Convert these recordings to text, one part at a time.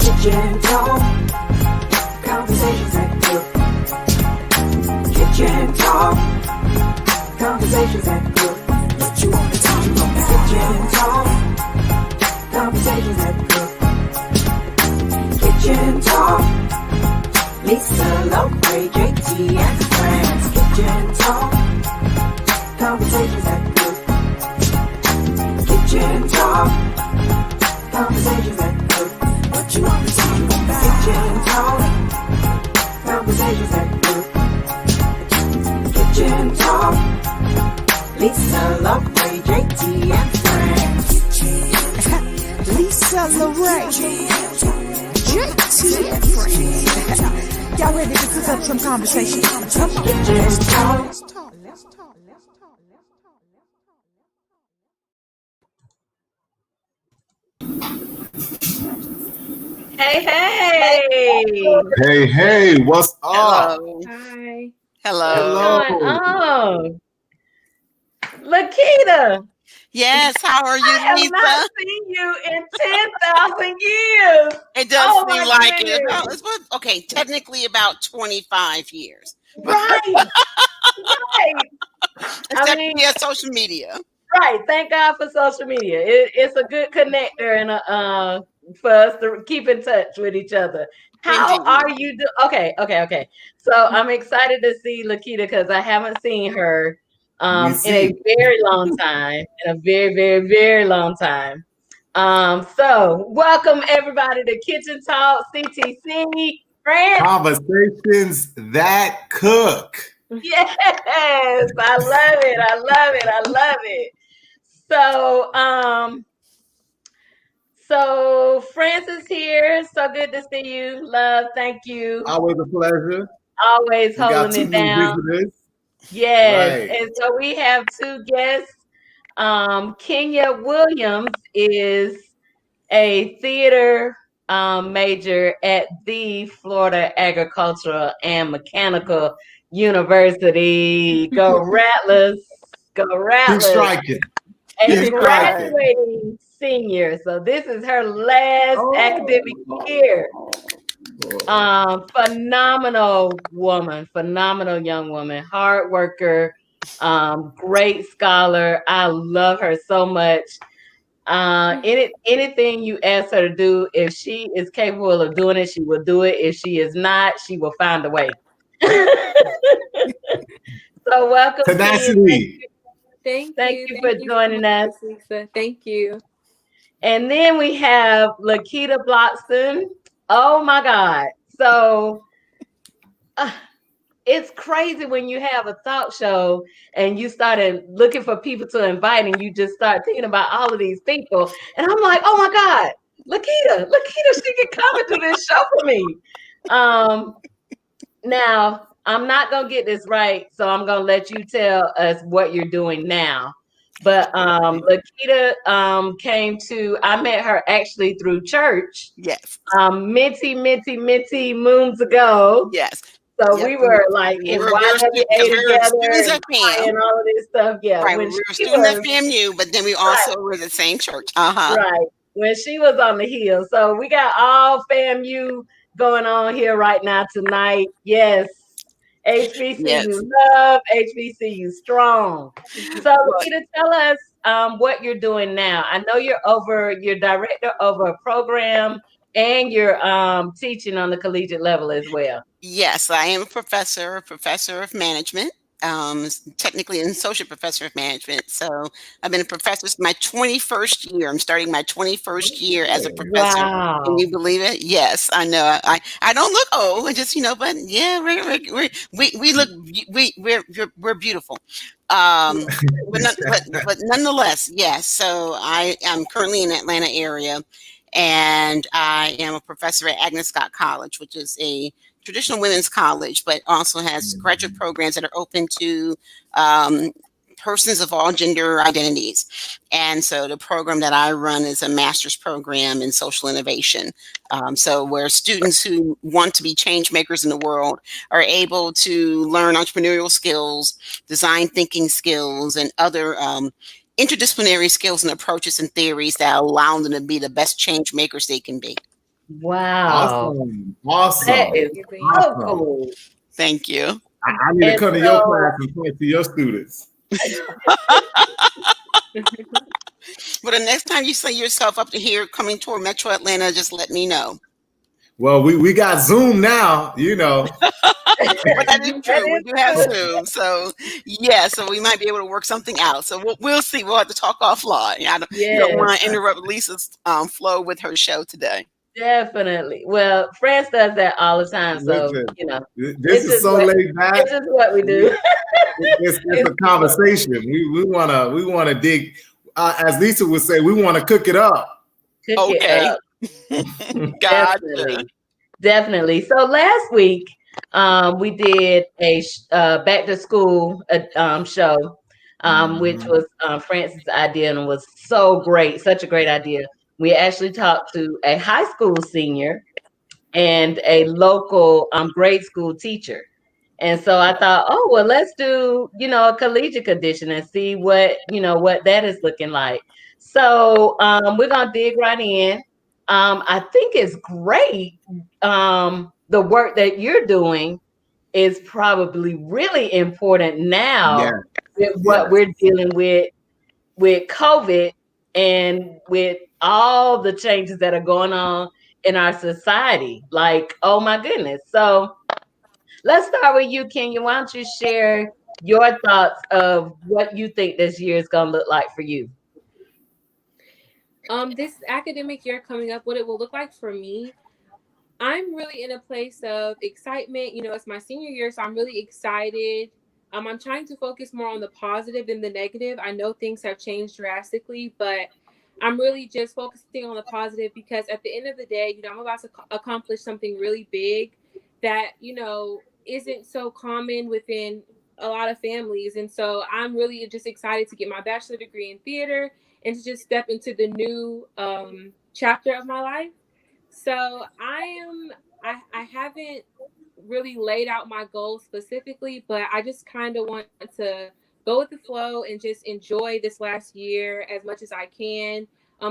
Kitchen talk, conversations that cook. Kitchen talk, conversations that cook. What you want to talk about? Kitchen talk, conversations that cook. Kitchen talk, Lisa, Lowe, JT, and friends. Kitchen talk, conversations that cook. Kitchen talk, conversations that cook. What you want to talk about? Kitchen talk, conversations that cook. Kitchen talk, Lisa, Lowe, JT, and friends. Lisa, Lowe, JT, and friends. Y'all ready to cook up some conversation? Come on. Kitchen talk. Let's talk. Hey. Hey, what's up? Hello. Hi. Hello. What's going on? Lakita, Yes, how are I you, have Lisa? not seen you in 10,000 years. It does Oh, seem my like it. goodness. Well, it's okay, technically about 25 years. Right. Right. It's I definitely mean, social media. right. Thank God for social media. It's a good connector and for us to keep in touch with each other. How Indeed. are you Okay. So I'm excited to see Lakita because I haven't seen her in a very long time. In a very, very, very long time. So welcome everybody to Kitchen Talk CTC. Friends. Conversations that cook. Yes, I love it. So Francis here. So good to see you. Love, thank you. Always a pleasure. Always We got holding two it new down. visitors. Yes. Right. And so we have two guests. Kenya Williams is a theater major at the Florida Agricultural and Mechanical University. Go Rattlers. Go Keep Rattlers. striking. A Keep striking. graduating senior. So this is her last academic year. Phenomenal woman, phenomenal young woman, hard worker, great scholar. I love her so much. Anything you ask her to do, if she is capable of doing it, she will do it. If she is not, she will find a way. So welcome, Tenacity. Thank you for joining us, Lisa. Thank you. And then we have Lakita Bloxton. Oh my God! So it's crazy when you have a talk show and you started looking for people to invite, and you just start thinking about all of these people, and I'm like, oh my God, Lakita, she can come and do this show for me. Now I'm not gonna get this right, so I'm gonna let you tell us what you're doing now. But Lakita I met her actually through church. Yes. Minty moons ago. Yes. So Yep. we were like in YWA together and all of this stuff. Yeah. Right. We were students at FAMU, but then we also were the same church. Right. When she was on the Hill. So we got all FAMU going on here right now tonight. Yes. HBCU love, HBCU strong. So Lakita, tell us what you're doing now. I know you're director over a program and you're teaching on the collegiate level as well. Yes, I am a professor of management, technically an associate professor of management. So I've been a professor since my 21st year. I'm starting my 21st year as a professor. Wow. Can you believe it? Yes, I know. I don't look old. I just, but yeah, we're beautiful. But nonetheless, yes. So I am currently in the Atlanta area, and I am a professor at Agnes Scott College, which is a traditional women's college, but also has graduate programs that are open to persons of all gender identities. And so the program that I run is a master's program in social innovation. So where students who want to be change makers in the world are able to learn entrepreneurial skills, design thinking skills, and other interdisciplinary skills and approaches and theories that allow them to be the best change makers they can be. Wow. Awesome. That is so Awesome. cool. Thank you. I need to And come to your class and point to your students. But the next time you see yourself up to here coming toward Metro Atlanta, just let me know. Well, we got Zoom now, you know. But that is that true. We is do have true. Zoom. So, yeah, so we might be able to work something out. So we'll see. We'll have to talk offline. I don't Yes, want to interrupt Lisa's flow with her show today. definitely. Well, France does that all the time. So, Listen, you know, this is so laid back. it's just what we do. It's a conversation. We wanna dig. As Lisa would say, we want to cook it up. Cook it Okay. up. Gotcha. Definitely. So last week, we did a back to school show, which was Francis' idea and was so great, such a great idea. We actually talked to a high school senior and a local grade school teacher. And so I thought, oh, well, let's do, a collegiate edition and see what that is looking like. So we're going to dig right in. I think it's great. The work that you're doing is probably really important Yes, now with what yes. we're dealing with COVID and with all the changes that are going on in our society. Like, oh my goodness. So let's start with you, Kenya. Why don't you share your thoughts of what you think this year is going to look like for you? This academic year coming up, what it will look like for me, I'm really in a place of excitement. It's my senior year, so I'm really excited. I'm trying to focus more on the positive than the negative. I know things have changed drastically, but I'm really just focusing on the positive because at the end of the day, I'm about to accomplish something really big that, isn't so common within a lot of families. And so I'm really just excited to get my bachelor degree in theater and to just step into the new chapter of my life. So I haven't really laid out my goals specifically, but I just kind of want to go with the flow and just enjoy this last year as much as I can.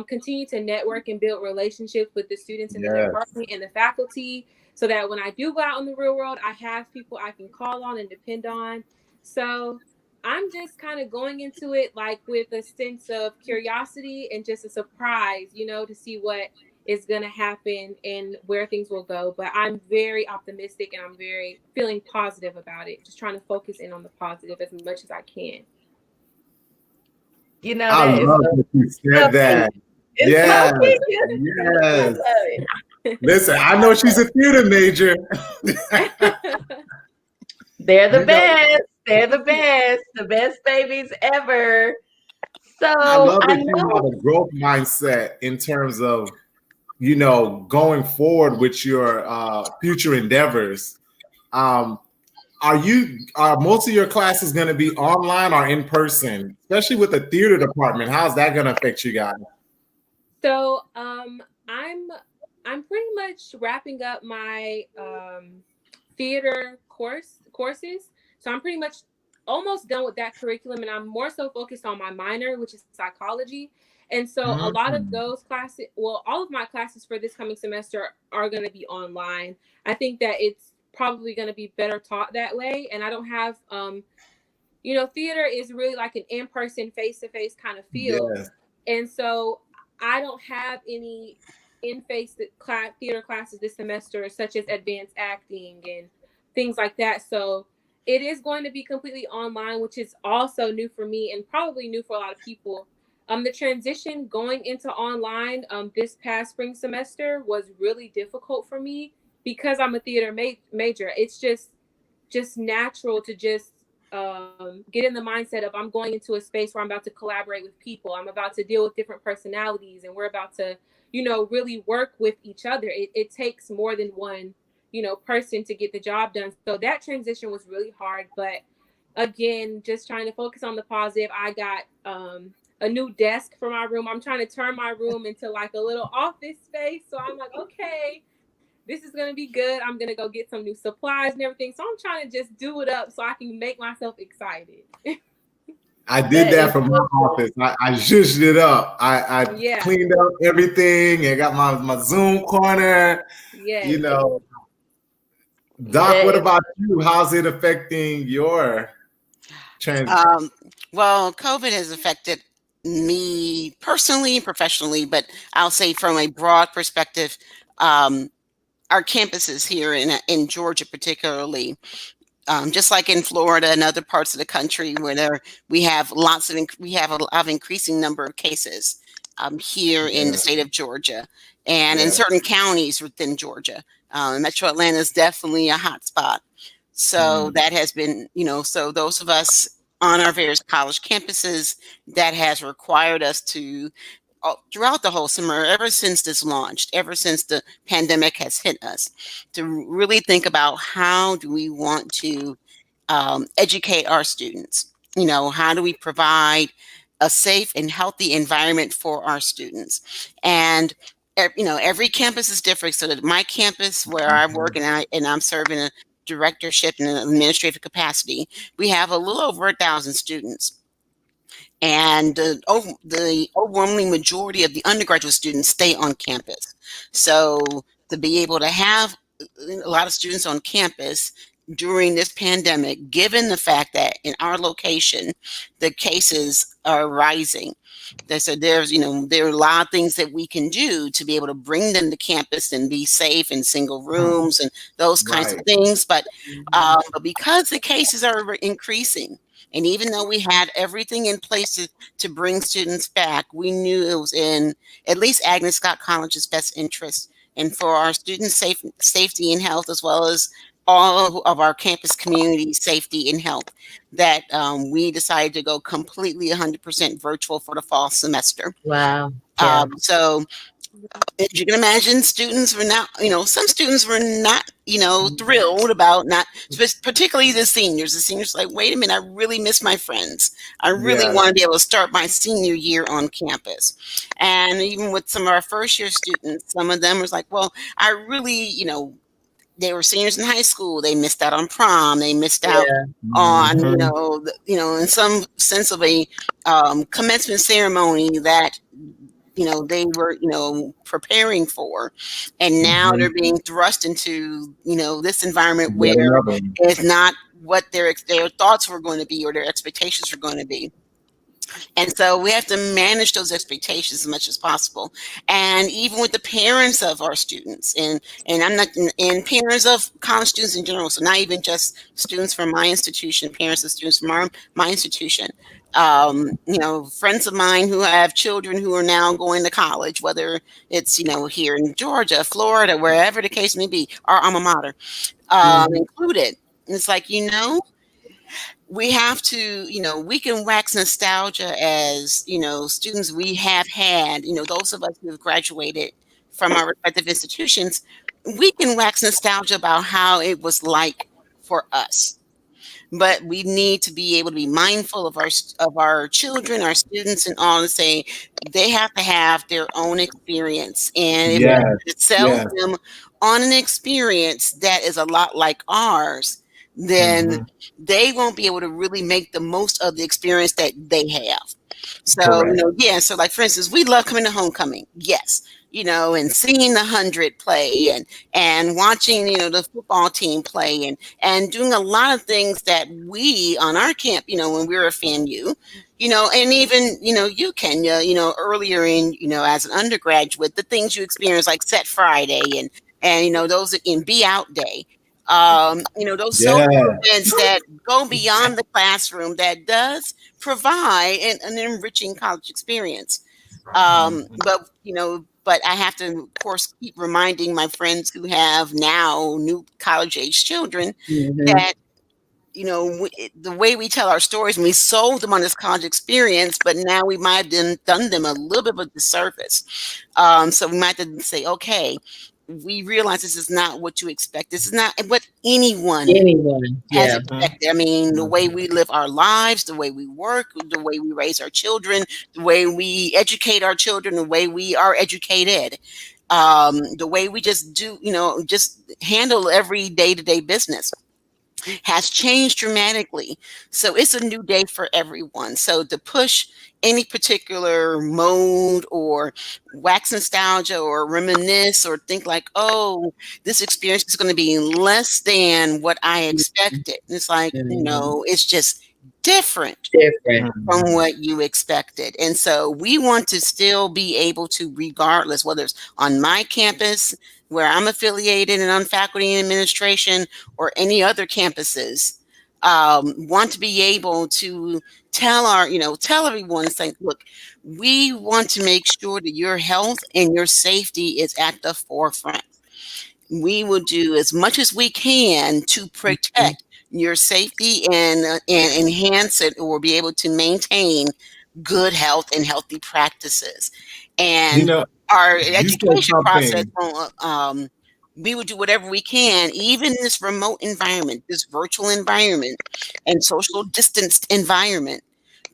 Continue to network and build relationships with the students in the Yes. department and the faculty so that when I do go out in the real world, I have people I can call on and depend on. So I'm just kind of going into it like with a sense of curiosity and just a surprise, to see what is going to happen and where things will go. But I'm very optimistic and I'm very feeling positive about it. Just trying to focus in on the positive as much as I can. I That is love that you said that. it's Yes, so yes. I love Listen, I know she's a theater major. They're the You know, best. They're the best babies ever. So I love I that you have know. a growth mindset in terms of, going forward with your future endeavors. Um, are most of your classes going to be online or in person, especially with the theater department? How's that going to affect you guys? So I'm pretty much wrapping up my theater courses. So I'm pretty much almost done with that curriculum, and I'm more so focused on my minor, which is psychology. And so a lot of those classes, well, all of my classes for this coming semester are going to be online. I think that it's probably going to be better taught that way. And I don't have, theater is really like an in-person, face-to-face kind of field. Yes. And so I don't have any in-face theater classes this semester, such as advanced acting and things like that. So it is going to be completely online, which is also new for me and probably new for a lot of people. The transition going into online this past spring semester was really difficult for me because I'm a theater major. It's just natural to just get in the mindset of I'm going into a space where I'm about to collaborate with people. I'm about to deal with different personalities, and we're about to, really work with each other. It takes more than one, person to get the job done. So that transition was really hard. But again, just trying to focus on the positive. I got a new desk for my room. I'm trying to turn my room into like a little office space. So I'm like, okay, this is going to be good. I'm going to go get some new supplies and everything. So I'm trying to just do it up so I can make myself excited. I did that from my office. I zhuzhed it up. I Yeah. cleaned up everything and got my Zoom corner. Yes. You know, Doc, what about you? How's it affecting your transition? Well, COVID has affected me personally and professionally, but I'll say from a broad perspective, our campuses here in Georgia, particularly, just like in Florida and other parts of the country, where we have a lot of increasing number of cases here in the state of Georgia, and in certain counties within Georgia. Metro Atlanta is definitely a hot spot. So that has been, so those of us on our various college campuses, that has required us to, throughout the whole summer, ever since this launched, ever since the pandemic has hit us, to really think about how do we want to educate our students. How do we provide a safe and healthy environment for our students? And every campus is different. So that my campus, where I work and I'm serving a directorship in an administrative capacity, we have a little over 1,000 students. And the overwhelming majority of the undergraduate students stay on campus. So to be able to have a lot of students on campus during this pandemic, given the fact that in our location, the cases are rising. So there are a lot of things that we can do to be able to bring them to campus and be safe in single rooms and those kinds of things. But because the cases are increasing, and even though we had everything in place to bring students back, we knew it was in at least Agnes Scott College's best interest and for our students' safety and health, as well as all of our campus community safety and health, that we decided to go completely 100% virtual for the fall semester. Wow. Yeah. So as you can imagine, students were not, some students were not, thrilled about not, particularly the seniors. The seniors were like, wait a minute, I really miss my friends. I really want to be able to start my senior year on campus. And even with some of our first year students, some of them was like, well, I really, they were seniors in high school. They missed out on prom. They missed out on, in some sense of a commencement ceremony that, they were, preparing for. And now they're being thrust into, this environment where it's not what their thoughts were going to be or their expectations were going to be. And so we have to manage those expectations as much as possible. And even with the parents of our students and parents of college students in general, so not even just students from my institution, parents of students from my institution, friends of mine who have children who are now going to college, whether it's, here in Georgia, Florida, wherever the case may be, our alma mater included. And it's like, we have to, we can wax nostalgia as, students we have had, those of us who have graduated from our respective institutions, we can wax nostalgia about how it was like for us. But we need to be able to be mindful of our children, our students, and all, and say they have to have their own experience. And if we sell them on an experience that is a lot like ours, then they won't be able to really make the most of the experience that they have. So, so like, for instance, we love coming to homecoming. Yes. And seeing the 100 play and watching, the football team play and doing a lot of things that we on our camp, when we were a FAMU, and even, you, Kenya, earlier in, as an undergraduate, the things you experience like Set Friday and those in Be Out Day. Those social events that go beyond the classroom, that does provide an enriching college experience. But I have to, of course, keep reminding my friends who have now new college age children that, the way we tell our stories, and we sold them on this college experience, but now we might have done them a little bit of a disservice. So we might have to say, okay, we realize this is not what you expect. This is not what anyone has expected. I mean, the way we live our lives, the way we work, the way we raise our children, the way we educate our children, the way we are educated, the way we just do, just handle every day-to-day business. has changed dramatically. So it's a new day for everyone. So to push any particular mode or wax nostalgia or reminisce or think like, oh, this experience is going to be less than what I expected. And it's like, no, it's just different Different. from what you expected. And so we want to still be able to, regardless, whether it's on my campus where I'm affiliated and I'm faculty and administration or any other campuses, want to be able to tell tell everyone, say, look, we want to make sure that your health and your safety is at the forefront. We will do as much as we can to protect your safety and enhance it or be able to maintain good health and healthy practices. You And know, our you said education process, something. we will do whatever we can, even in this remote environment, this virtual environment, and social distanced environment,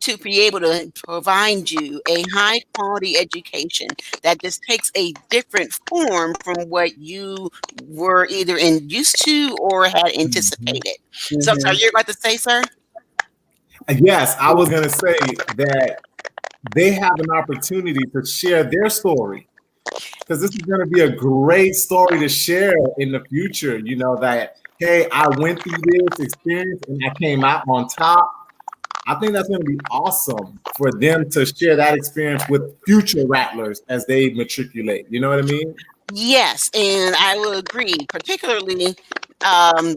to be able to provide you a high quality education that just takes a different form from what you were either used to or had anticipated. So I'm sorry, you're about to say, sir? Yes, I was going to say that they have an opportunity to share their story, because this is going to be a great story to share in the future. You know, that, hey, I went through this experience and I came out on top. I think that's going to be awesome for them to share that experience with future rattlers as they matriculate. You know what I mean? Yes, and I will agree, particularly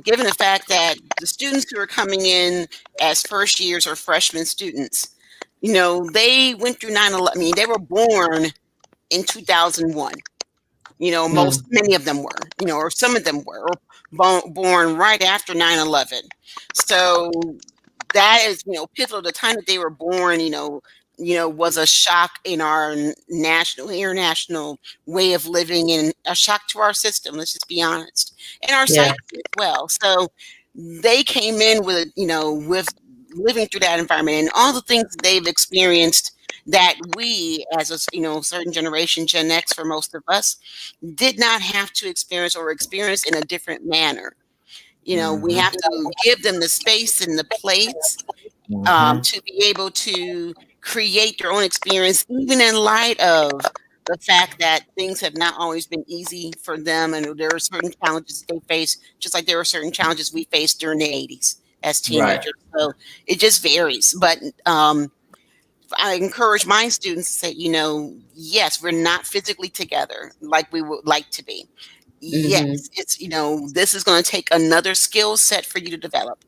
given the fact that the students who are coming in as first years or freshman students, they went through 9/11. I mean, they were born in 2001. Many of them were, or some of them were, or born right after 9/11. So that is, pivotal. The time that they were born, was a shock in our national, international way of living, and a shock to our system. Let's just be honest, and our Yeah. psyche as well. So they came in with, with living through that environment and all the things they've experienced that we, as a certain generation, Gen X, for most of us, did not have to experience or experience in a different manner. We have to give them the space and the place to be able to create their own experience, even in light of the fact that things have not always been easy for them, and there are certain challenges they face, just like there were certain challenges we faced during the 80s as Right. teenagers. So it just varies. But I encourage my students to say, yes, we're not physically together like we would like to be. Yes, it's, this is going to take another skill set for you to develop,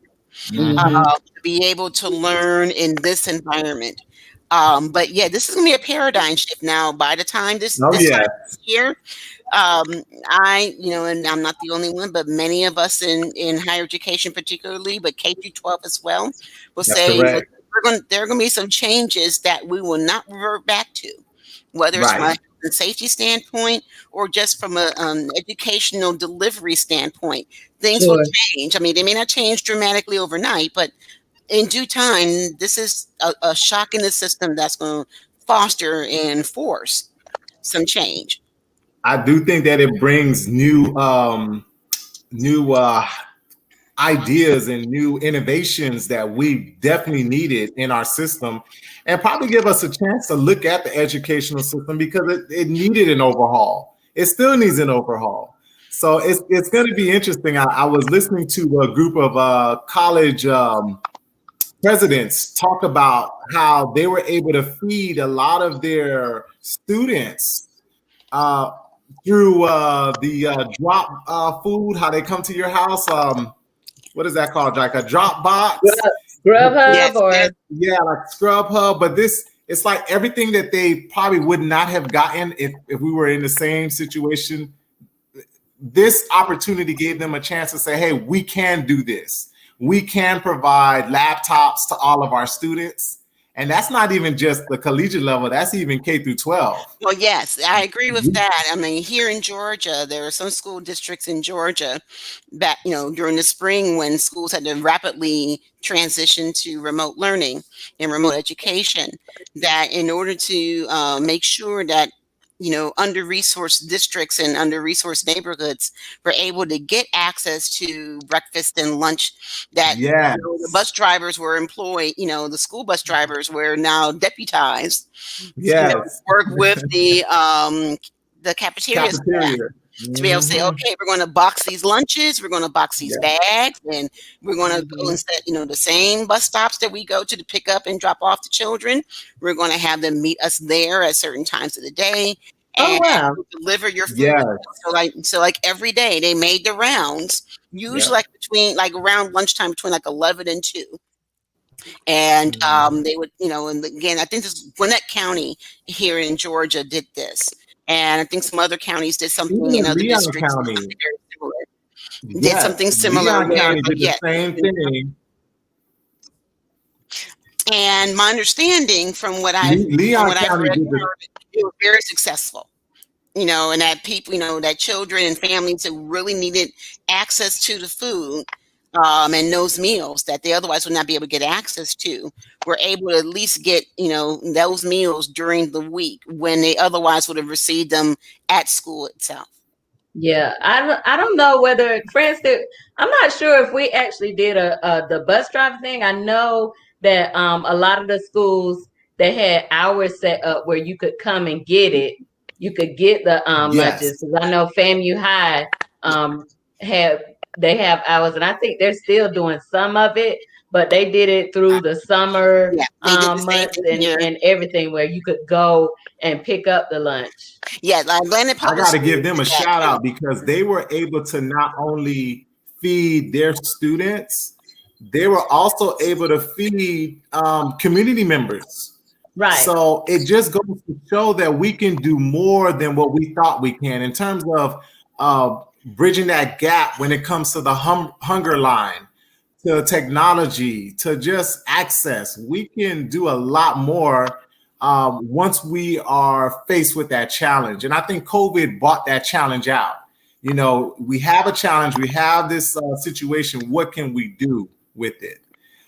to be able to learn in this environment. But yeah, this is going to be a paradigm shift now. By the time this Oh, time yeah. this year, and I'm not the only one, but many of us in higher education, particularly, but K through 12 as well, will That's say, look, correct. there are going to be some changes that we will not revert back to, whether it's from Right. a safety standpoint or just from a educational delivery standpoint. Things will Sure. change. I mean, they may not change dramatically overnight, but in due time, this is a shock in the system that's going to foster and force some change. I do think that it brings new ideas and new innovations that we definitely needed in our system, and probably give us a chance to look at the educational system, because it needed an overhaul. It still needs an overhaul. So it's going to be interesting. I was listening to a group of college presidents talk about how they were able to feed a lot of their students uh, through the drop food, how they come to your house. What is that called? Like a drop box? Grubhub Yes, or Yeah, like Scrub Hub. But it's like everything that they probably would not have gotten if we were in the same situation. This opportunity gave them a chance to say, hey, we can do this. We can provide laptops to all of our students. And that's not even just the collegiate level, that's even K through 12. well, yes, I agree with that. I mean, here in Georgia, there are some school districts in Georgia that, during the spring when schools had to rapidly transition to remote learning and remote education, that in order to make sure that under-resourced districts and under-resourced neighborhoods were able to get access to breakfast and lunch that the bus drivers were employed, the school bus drivers were now deputized to work with the cafeteria staff to be able to say, okay, we're going to box these lunches, we're going to box these bags, and we're going to go and set, the same bus stops that we go to pick up and drop off the children. We're going to have them meet us there at certain times of the day and deliver your food. So like every day they made the rounds, usually like around lunchtime between like 11 and 2. And they would, and again, I think this Gwinnett County here in Georgia did this. And I think some other counties did something in other Leon districts. County Did something similar. Leon County did the same thing. And my understanding from what I've read, they were very successful. And that people, that children and families that really needed access to the food and those meals that they otherwise would not be able to get access to, were able to at least get, those meals during the week when they otherwise would have received them at school itself. Yeah, I don't know whether Francis, I'm not sure if we actually did the bus driver thing. I know that a lot of the schools, they had hours set up where you could come and get it. You could get the lunches. Because I know FAMU High they have hours, and I think they're still doing some of it, but they did it through the summer months and everything where you could go and pick up the lunch. Yeah, Atlanta I got to give them a shout out because they were able to not only feed their students, they were also able to feed community members. Right. So it just goes to show that we can do more than what we thought we can in terms of bridging that gap when it comes to the hunger line, to technology, to just access. We can do a lot more once we are faced with that challenge. And I think COVID brought that challenge out. We have a challenge. We have this situation. What can we do with it?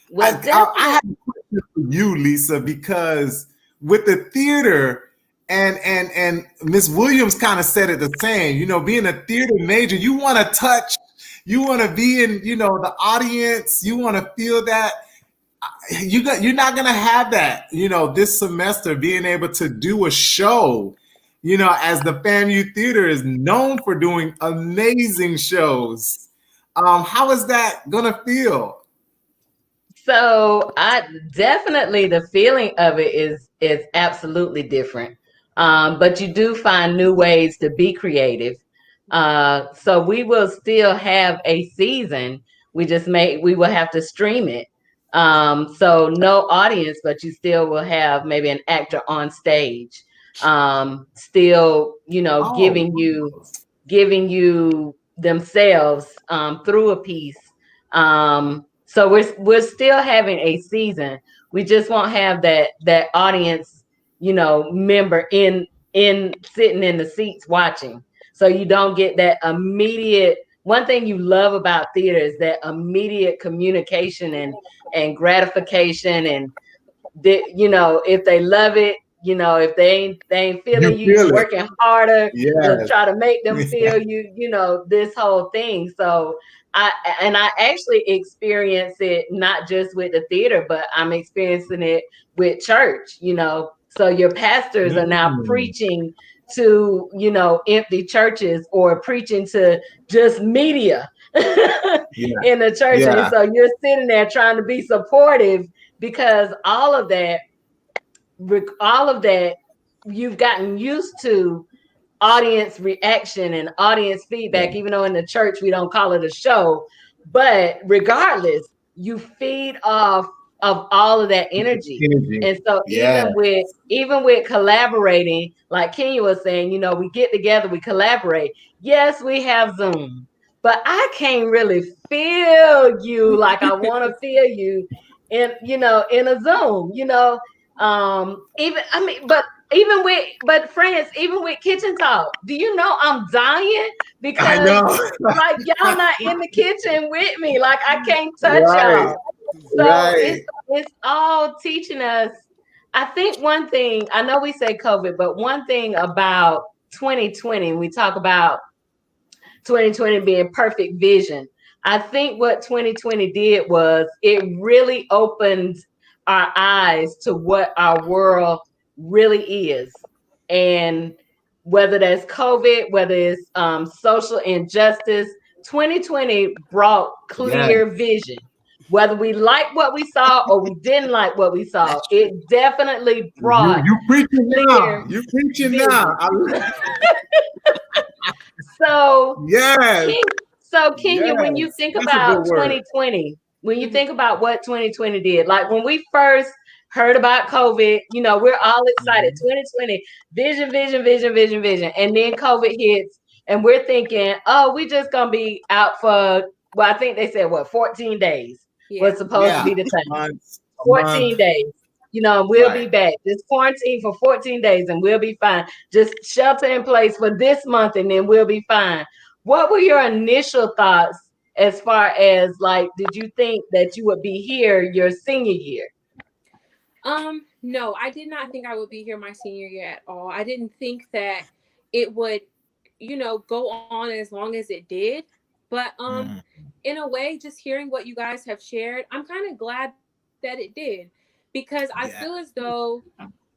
Well, I have a question for you, Lisa, because with the theater, and Miss Williams kind of said it the same, being a theater major, you want to touch, you want to be in, the audience, you want to feel that. You're not going to have that, this semester, being able to do a show, as the FAMU Theater is known for doing amazing shows. How is that going to feel? So definitely the feeling of it is absolutely different. But you do find new ways to be creative. So we will still have a season. We will have to stream it. So no audience, but you still will have maybe an actor on stage. Still, giving you themselves through a piece. So we're still having a season. We just won't have that audience, member in sitting in the seats watching. So you don't get that immediate. One thing you love about theater is that immediate communication and gratification, and if they love it, if they ain't feeling you working harder to try to make them feel you, this whole thing. So I actually experience it not just with the theater, but I'm experiencing it with church, So your pastors are now preaching to, empty churches or preaching to just media in the church. And so you're sitting there trying to be supportive because all of that, you've gotten used to audience reaction and audience feedback, even though in the church we don't call it a show. But regardless, you feed off of all of that energy. And so even with collaborating, like Kenya was saying, we get together, we collaborate. Yes, we have Zoom, but I can't really feel you like I want to feel you in a Zoom, friends, even with Kitchen Talk, do you know I'm dying because like y'all not in the kitchen with me, like I can't touch y'all. So it's all teaching us I think one thing, I know we say COVID, but one thing about 2020, we talk about 2020 being perfect vision. I think what 2020 did was it really opened our eyes to what our world really is. And whether that's COVID, whether it's social injustice, 2020 brought Yes. clear vision. Whether we liked what we saw or we didn't like what we saw, That's true. it definitely You brought you preaching now. clear You preaching now. vision. So Yes. Ken, so Kenya, when you Yes. think That's a good about word. 2020, when you Mhm. think about what 2020 did, like when we first heard about COVID, we're all excited. Mhm. 2020, vision, vision, vision, vision, vision. And then COVID hits, and we're thinking, oh, we just gonna be out for, well, I think they said 14 days was Yeah. supposed to Yeah. be the time. A 14 month. days. We'll Right. be back. Just quarantine for 14 days and we'll be fine. Just shelter in place for this month and then we'll be fine. What were your initial thoughts as far as like, did you think that you would be here your senior year? No, I did not think I would be here my senior year at all. I didn't think that it would, go on as long as it did. But Mhm. in a way, just hearing what you guys have shared, I'm kind of glad that it did because I Yeah. feel as though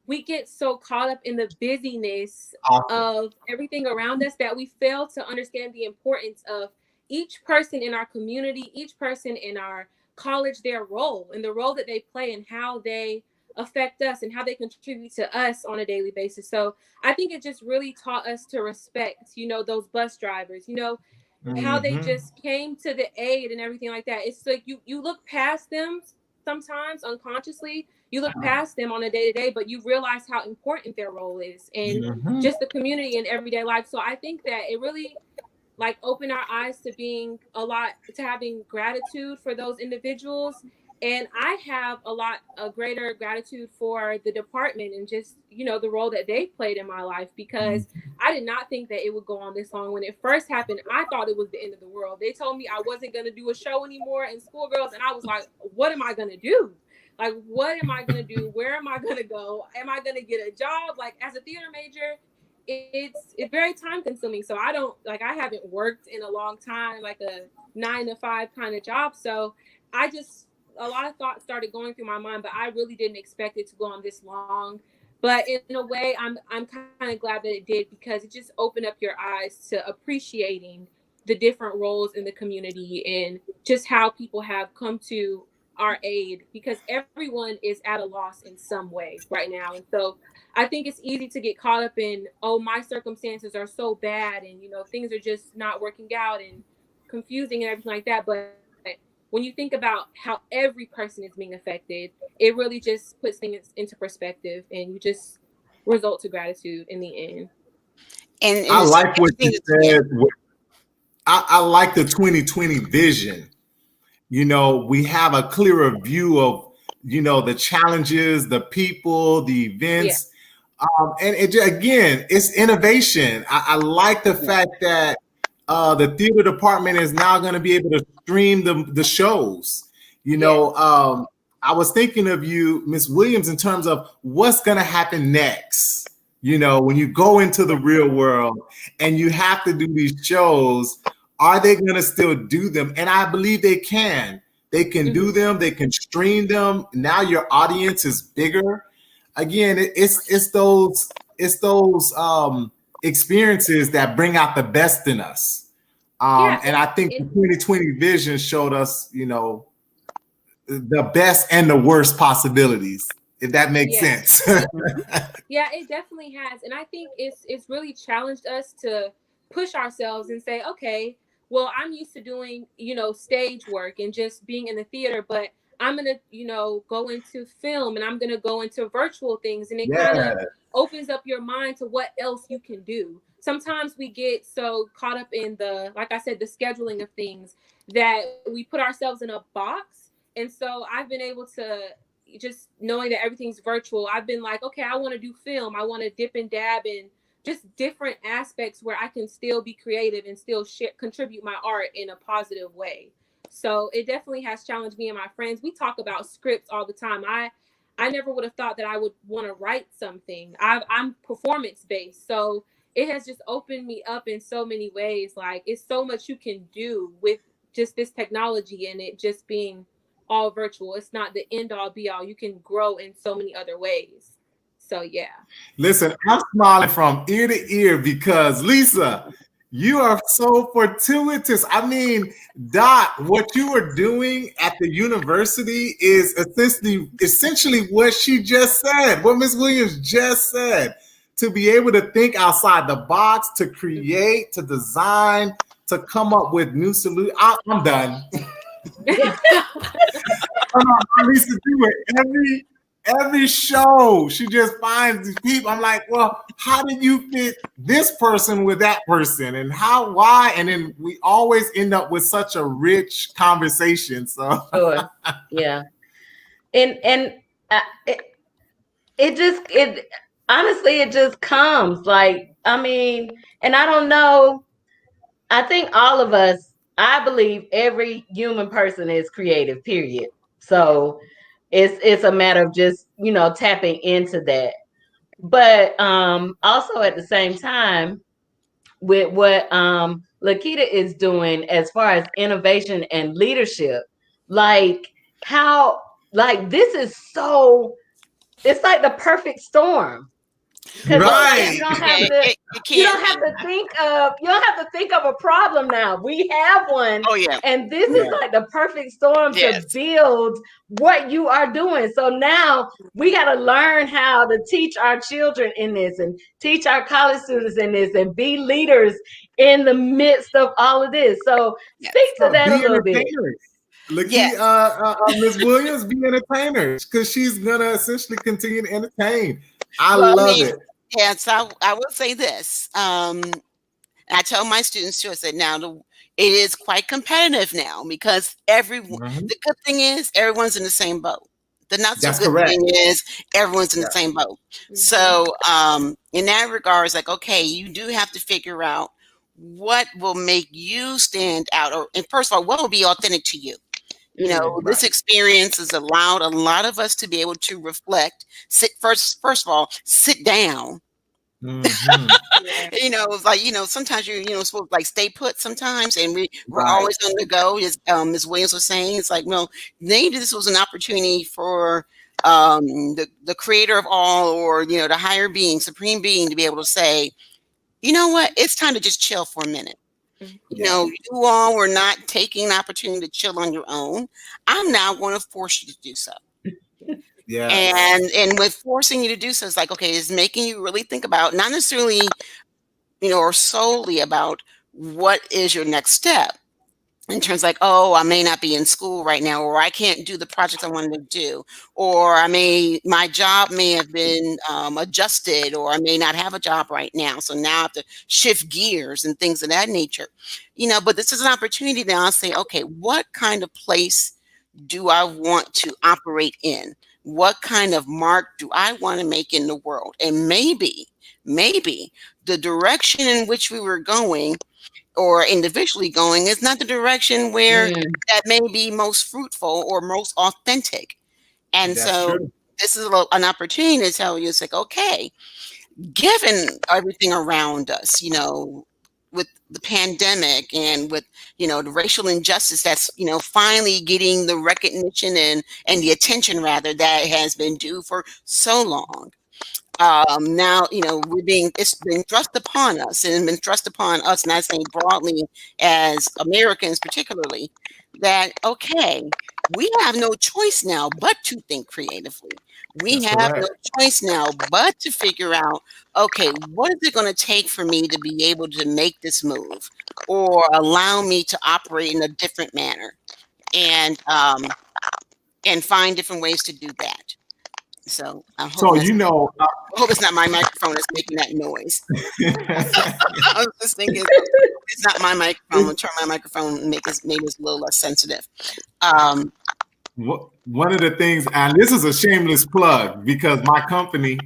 we get so caught up in the busyness Awesome. of everything around us that we fail to understand the importance of each person in our community, each person in our college, their role and the role that they play and how they affect us and how they contribute to us on a daily basis. So I think it just really taught us to respect, those bus drivers, how they Mhm. just came to the aid and everything like that. It's like you look past them sometimes unconsciously. You look past them on a day to day, but you realize how important their role is and Mhm. just the community and everyday life. So I think that it really like open our eyes to being to having gratitude for those individuals. And I have a greater gratitude for the department and just the role that they played in my life, because I did not think that it would go on this long. When it first happened, I thought it was the end of the world. They told me I wasn't going to do a show anymore in Schoolgirls, and I was like, what am I going to do? Like, what am I going to do? Where am I going to go? Am I going to get a job? Like, as a theater major, it's very time consuming. So I haven't worked in a long time, like a 9 to 5 kind of job. So I just a lot of thoughts started going through my mind, but I really didn't expect it to go on this long. But in a way, I'm kind of glad that it did, because it just opened up your eyes to appreciating the different roles in the community and just how people have come to our aid, because everyone is at a loss in some way right now. And so I think it's easy to get caught up in, oh, my circumstances are so bad and, things are just not working out and confusing and everything like that. But when you think about how every person is being affected, it really just puts things into perspective and you just result to gratitude in the end. And I it's like what everything you that's, yeah. said. I like the 2020 vision. We have a clearer view of, the challenges, the people, the Yeah. events. And again, it's innovation. I like the fact that the theater department is now going to be able to stream the shows. Yeah. I was thinking of you, Miss Williams, in terms of what's going to happen next. When you go into the real world and you have to do these shows, are they going to still do them? And I believe they can. They can do Mm-hmm. them. They can stream them. Now your audience is bigger. Again, it's those experiences that bring out the best in us. Yeah. And I think the 2020 vision showed us, the best and the worst possibilities, if that makes Yeah. sense. Yeah, it definitely has. And I think it's really challenged us to push ourselves and say, okay, well, I'm used to doing, stage work and just being in the theater, but I'm going to, go into film and I'm going to go into virtual things. And it kind of Yeah. opens up your mind to what else you can do. Sometimes we get so caught up in like I said, the scheduling of things that we put ourselves in a box. And so I've been able to, just knowing that everything's virtual, I've been like, okay, I want to do film. I want to dip and dab in just different aspects where I can still be creative and still contribute my art in a positive way. So it definitely has challenged me and my friends. We talk about scripts all the time. I never would have thought that I would want to write something. I'm performance based, so it has just opened me up in so many ways. Like, it's so much you can do with just this technology and it just being all virtual. It's not the end all be all. You can grow in so many other ways. So yeah. Listen, I'm smiling from ear to ear because Lisa, you are so fortuitous. I mean, Dot, what you are doing at the university is essentially what she just said, what Ms. Williams just said. To be able to think outside the box, to create, to design, to come up with new solutions. I'm done. I used to do it every show. She just finds these people. I'm like, well, how did you fit this person with that person, and why? And then we always end up with such a rich conversation. So sure. Yeah, and it honestly, it just comes. Like, I mean, and I don't know. I think all of us, I believe every human person is creative, period. So it's a matter of just, tapping into that. But also at the same time, with what Lakita is doing as far as innovation and leadership, like this is it's like the perfect storm. right. You don't have to think of a problem now. We have one. Oh yeah. And this is like the perfect storm to build what you are doing. So now we got to learn how to teach our children in this and teach our college students in this and be leaders in the midst of all of this. So speak to that a little bit. Look, Ms. Williams, be entertainers, because she's gonna essentially continue to entertain. I love it. Yes, I will say this. I tell my students too. I said, now it is quite competitive now because the good thing is everyone's in the same boat. The not so good thing is everyone's in the same boat. So in that regard, it's like, okay, you do have to figure out what will make you stand out, and first of all, what will be authentic to you. This experience has allowed a lot of us to be able to reflect. First of all, sit down. It's like, sometimes you're supposed to like stay put sometimes, and we're always on the go. As Ms. Williams was saying, it's like, maybe this was an opportunity for the creator of all, or the higher being, supreme being, to be able to say, you know what, it's time to just chill for a minute. You all were not taking an opportunity to chill on your own. I'm now going to force you to do so. Yeah. And with forcing you to do so, it's like, okay, it's making you really think about, not necessarily, or solely about what is your next step in terms like, oh, I may not be in school right now, or I can't do the projects I wanted to do, or my job may have been adjusted, or I may not have a job right now. So now I have to shift gears and things of that nature, but this is an opportunity now to say, okay, what kind of place do I want to operate in? What kind of mark do I want to make in the world? And maybe the direction in which we were going or individually going is not the direction where that may be most fruitful or most authentic. And this is an opportunity to tell you, it's like, okay, given everything around us, with the pandemic and with, the racial injustice that's, finally getting the recognition and the attention rather that has been due for so long. Now, it's been thrust upon us, and been thrust upon us, and I say broadly as Americans particularly, that, okay, we have no choice now but to think creatively. We have no choice now but to figure out, okay, what is it going to take for me to be able to make this move, or allow me to operate in a different manner, and find different ways to do that. So I hope it's not my microphone that's making that noise. I was just thinking, it's not my microphone. I'll turn my microphone and make it maybe it's a little less sensitive. One of the things, and this is a shameless plug because my company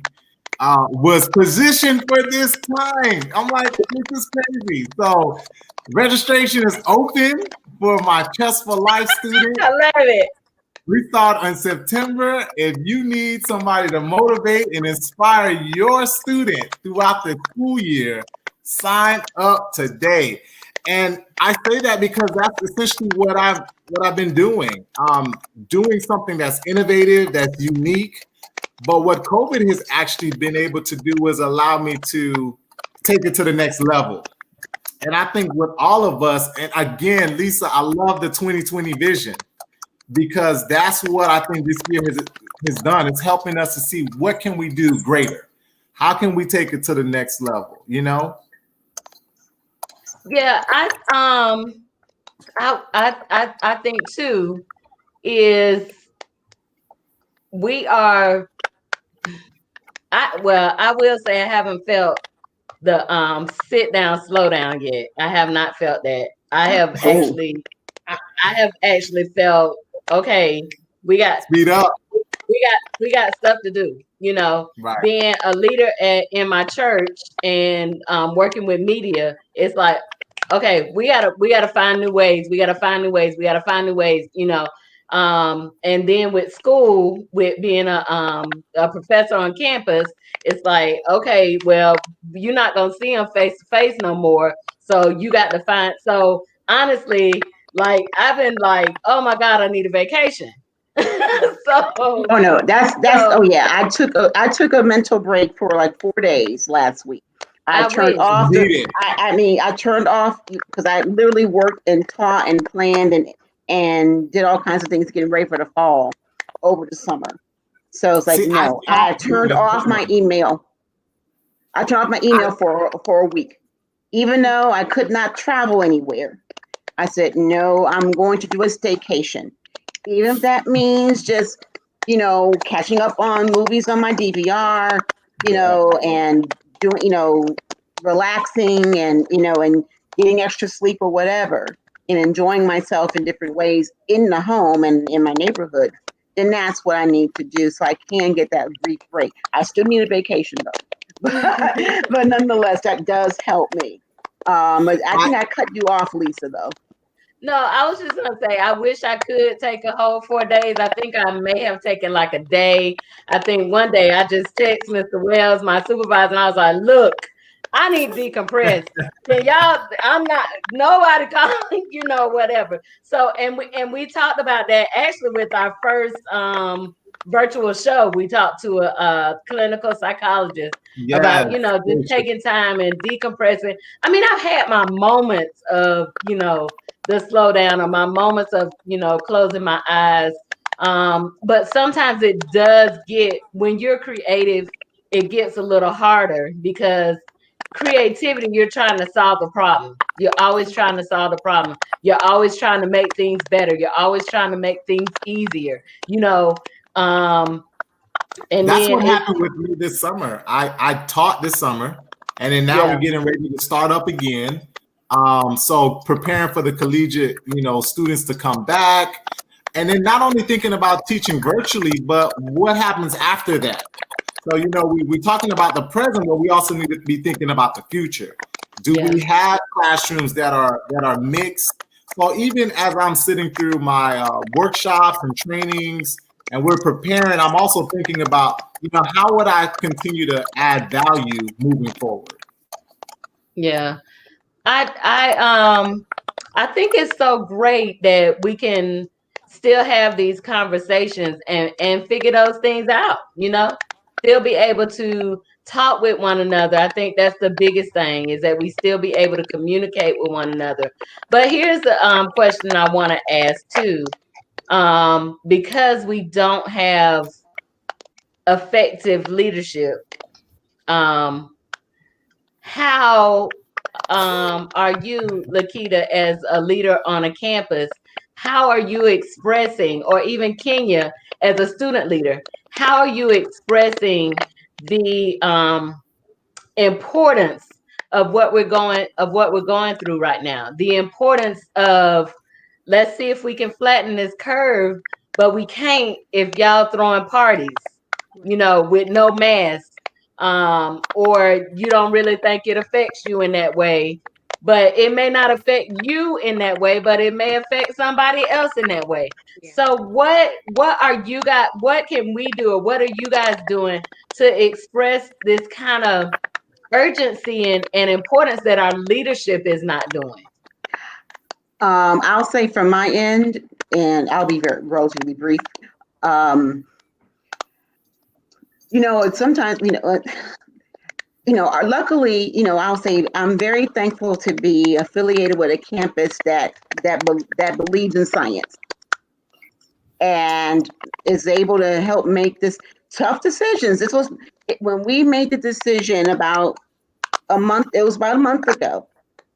was positioned for this time. I'm like, this is crazy. So registration is open for my Chess for Life students. I love it. We start on September. If you need somebody to motivate and inspire your student throughout the school year, sign up today. And I say that because that's essentially what I've been doing. Doing something that's innovative, that's unique. But what COVID has actually been able to do is allow me to take it to the next level. And I think with all of us, and again, Lisa, I love the 2020 vision, because that's what I think this year has done. It's helping us to see what can we do greater. How can we take it to the next level? You know? Yeah, I think too is we are. I will say I haven't felt the sit down, slow down yet. I have not felt that. I have actually felt okay. We got Speed up. we got stuff to do. You know, Right. being a leader in my church and working with media, it's like, okay, we gotta find new ways. We gotta find new ways. We gotta find new ways. You know, and then with school, with being a professor on campus, it's like, okay, well, you're not gonna see them face to face no more. So you got to find. So honestly, like I've been like, oh my God, I need a vacation. Oh no, that's oh yeah. I took a mental break for like 4 days last week. I turned wish. off Need it. I mean I turned off because I literally worked and taught and planned and did all kinds of things getting ready for the fall over the summer. So it's like See, no, I turned off my email. I turned off my email for a week. Even though I could not travel anywhere. I said, no, I'm going to do a staycation. Even if that means just, catching up on movies on my DVR, and doing, relaxing and getting extra sleep or whatever, and enjoying myself in different ways in the home and in my neighborhood, then that's what I need to do so I can get that brief break. I still need a vacation though. But nonetheless, that does help me. But I think I cut you off, Lisa, though. No, I was just gonna say I wish I could take a whole 4 days. I think I may have taken like a day. I think one day I just text Mr. Wells, my supervisor, and I was like, look, I need to decompress. Can y'all, I'm not nobody calling, whatever. So and we talked about that actually with our first virtual show. We talked to a clinical psychologist about, just taking time and decompressing. I mean, I've had my moments of, the slowdown or my moments of, closing my eyes. But sometimes it does get, when you're creative, it gets a little harder because creativity, you're trying to solve a problem. You're always trying to solve the problem. You're always trying to make things better. You're always trying to make things easier, and that's then what happened with me this summer. I taught this summer, and then now we're getting ready to start up again. So preparing for the collegiate, students to come back, and then not only thinking about teaching virtually, but what happens after that. So we're talking about the present, but we also need to be thinking about the future. Do we have classrooms that are mixed? So even as I'm sitting through my workshops and trainings, and we're preparing, I'm also thinking about, how would I continue to add value moving forward? Yeah. I think it's so great that we can still have these conversations and figure those things out, still be able to talk with one another. I think that's the biggest thing, is that we still be able to communicate with one another. But here's the question I want to ask too. Because we don't have effective leadership, how are you, Lakita, as a leader on a campus, how are you expressing, or even Kenya as a student leader, how are you expressing the importance of what we're going through right now? The importance of, let's see if we can flatten this curve, but we can't if y'all throwing parties, with no mask, or you don't really think it affects you in that way. but it may not affect you in that way, but it may affect somebody else in that way. Yeah. So what are you guys, what can we do, or what are you guys doing to express this kind of urgency and importance that our leadership is not doing? I'll say from my end, and I'll be very relatively brief. Sometimes, luckily, I'll say I'm very thankful to be affiliated with a campus that believes in science and is able to help make this tough decisions. This was when we made the decision about a month. It was about a month ago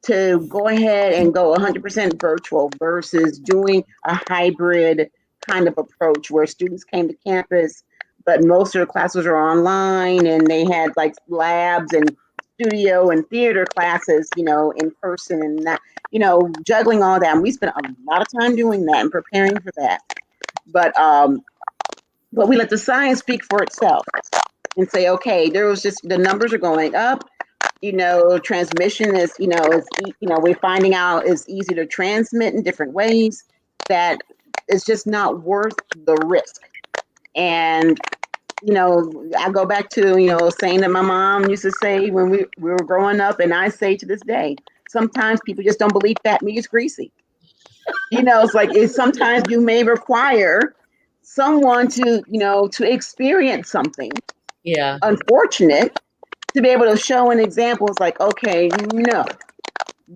to go ahead and go 100% virtual versus doing a hybrid kind of approach where students came to campus, but most of their classes are online and they had like labs and studio and theater classes, in person and that, juggling all that. And we spent a lot of time doing that and preparing for that. But we let the science speak for itself and say, okay, there was just the numbers are going up. Transmission is, we're finding out is easy to transmit in different ways that it's just not worth the risk. And, I go back to, saying that my mom used to say when we were growing up, and I say to this day, sometimes people just don't believe fat meat is greasy. It's like sometimes you may require someone to, to experience something unfortunate to be able to show an example. It's like, okay, no,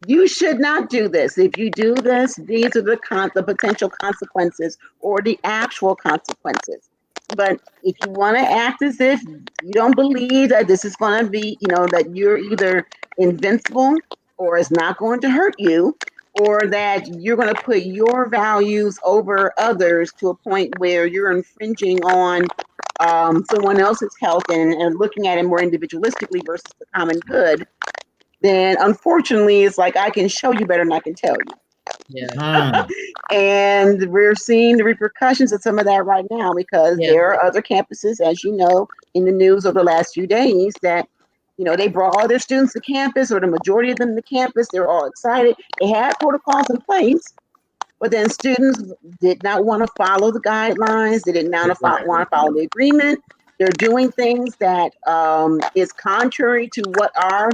you should not do this. If you do this, these are the potential consequences or the actual consequences. But if you want to act as if you don't believe that this is going to be, that you're either invincible or it's not going to hurt you, or that you're going to put your values over others to a point where you're infringing on someone else's health and looking at it more individualistically versus the common good, then unfortunately it's like I can show you better than I can tell you. Yeah. And we're seeing the repercussions of some of that right now because there are other campuses, as you know, in the news over the last few days that, they brought all their students to campus, or the majority of them to campus. They're all excited. They had protocols in place, but then students did not want to follow the guidelines. They did not want to follow the agreement. They're doing things that is contrary to what are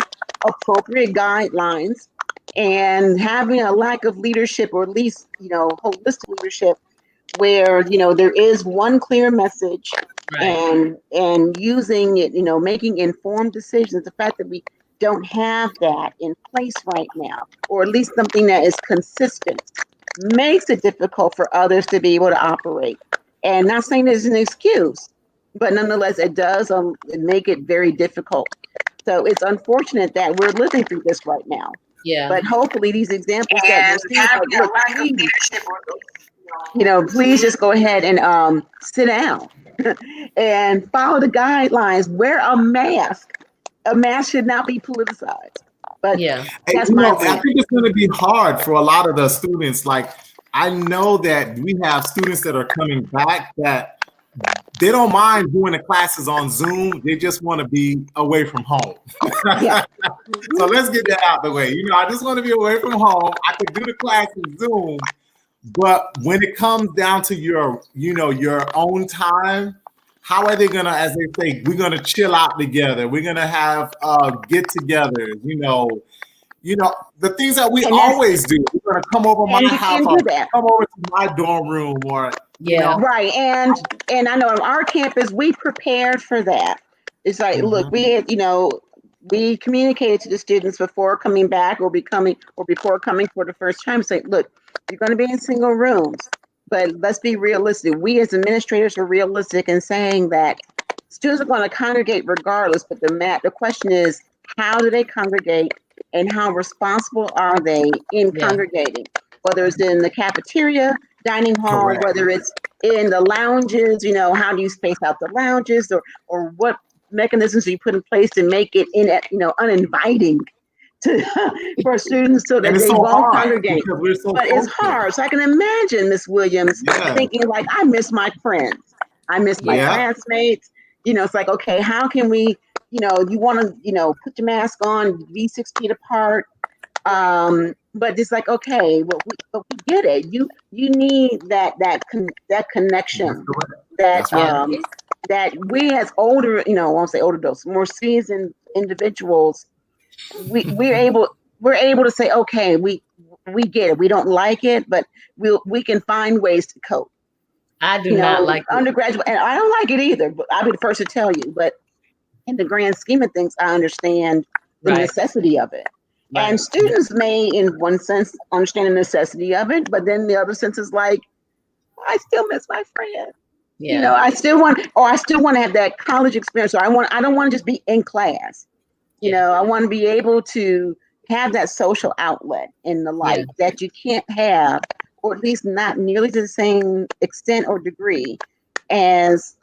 appropriate guidelines, and having a lack of leadership, or at least, holistic leadership, where, there is one clear message. Right. And using it, making informed decisions. The fact that we don't have that in place right now, or at least something that is consistent, makes it difficult for others to be able to operate. And not saying there's an excuse, but nonetheless, it does make it very difficult. So it's unfortunate that we're living through this right now. Yeah. But hopefully these examples that we'll see, please just go ahead and sit down and follow the guidelines. Wear a mask. A mask should not be politicized. But that's I think it's going to be hard for a lot of the students. Like, I know that we have students that are coming back that they don't mind doing the classes on Zoom. They just want to be away from home. So let's get that out the way. I just want to be away from home. I could do the class in Zoom, but when it comes down to your own time, how are they gonna, as they say, we're gonna chill out together. We're gonna have get-togethers. The things that we always do. We're gonna come over my house, come over to my dorm room, or right. And I know on our campus we prepared for that. It's like, look, we had, we communicated to the students before coming back or before coming for the first time. Say, look, you're going to be in single rooms, but let's be realistic. We as administrators are realistic in saying that students are going to congregate regardless. But the question is, how do they congregate, and how responsible are they in congregating? Whether it's in the cafeteria, dining hall, whether it's in the lounges, how do you space out the lounges, or what mechanisms you put in place to make it uninviting for students so that they won't congregate. But it's hard. So I can imagine Miss Williams thinking like, I miss my friends. I miss my classmates. It's like, okay, how can we, you want to, put your mask on, be 6 feet apart. But it's like, okay, well, we get it. You need that connection, that we as older, I won't say older adults, more seasoned individuals, we're able to say, okay, we get it. We don't like it, but we can find ways to cope. I do not like undergraduate, and I don't like it either. But I'll be the first to tell you. But in the grand scheme of things, I understand the necessity of it. Right. And students may, in one sense, understand the necessity of it, but then the other sense is like, I still miss my friend. Yeah. I still want to have that college experience. Or I don't want to just be in class. I want to be able to have that social outlet in the life that you can't have, or at least not nearly to the same extent or degree as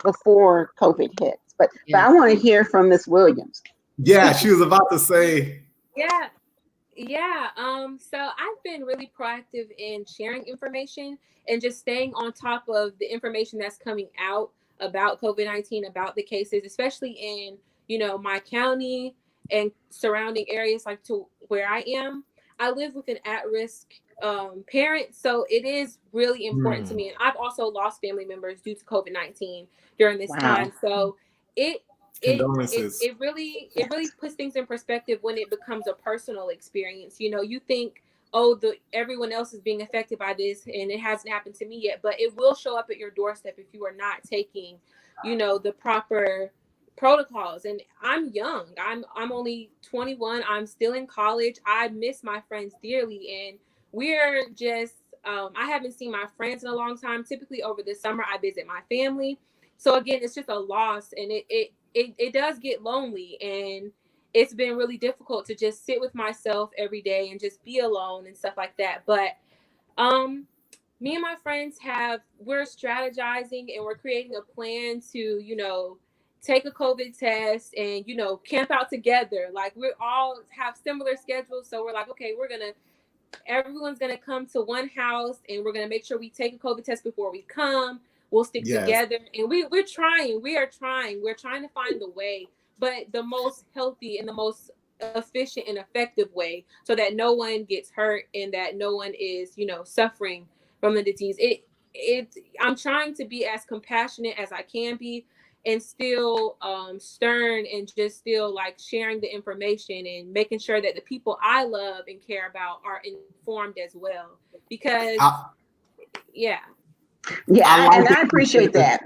before COVID hits. But I want to hear from Miss Williams. Yeah, she was about to say. Yeah. So I've been really proactive in sharing information and just staying on top of the information that's coming out about COVID-19, about the cases, especially in, my county and surrounding areas, like to where I am. I live with an at-risk parent, so it is really important to me. And I've also lost family members due to COVID-19 during this time. So it really puts things in perspective when it becomes a personal experience. You think, everyone else is being affected by this and it hasn't happened to me yet, but it will show up at your doorstep if you are not taking, the proper protocols. And I'm young. I'm only 21. I'm still in college. I miss my friends dearly, and we're just I haven't seen my friends in a long time. Typically over the summer I visit my family. So again, it's just a loss, and it does get lonely, and it's been really difficult to just sit with myself every day and just be alone and stuff like that. But me and my friends we're strategizing, and we're creating a plan to, take a COVID test and, camp out together. Like, we all have similar schedules. So we're like, okay, everyone's going to come to one house, and we're going to make sure we take a COVID test before we come. We'll stick together, and we're trying to find the way, but the most healthy and the most efficient and effective way, so that no one gets hurt and that no one is, suffering from the disease. I'm trying to be as compassionate as I can be, and still stern, and just still like sharing the information and making sure that the people I love and care about are informed as well. Because I appreciate that.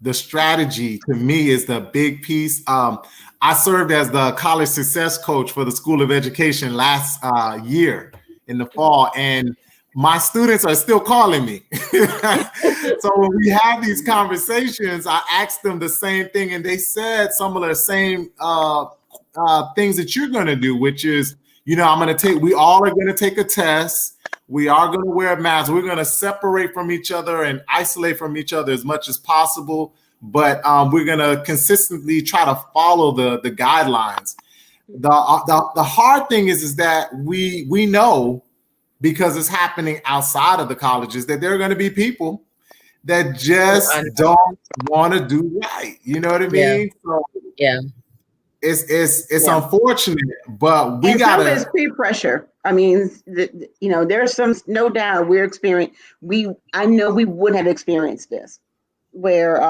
The strategy to me is the big piece. I served as the college success coach for the School of Education last year in the fall, and my students are still calling me. So when we have these conversations, I asked them the same thing, and they said some of the same things that you're going to do, which is, we all are going to take a test. We are going to wear masks. We're going to separate from each other and isolate from each other as much as possible. But we're going to consistently try to follow the guidelines. The hard thing is that we know, because it's happening outside of the colleges, that there are going to be people that just don't want to do right. You know what I mean? So it's unfortunate, but we got to. There's peer pressure. I mean, there's some, no doubt we're experiencing. I know we would have experienced this, where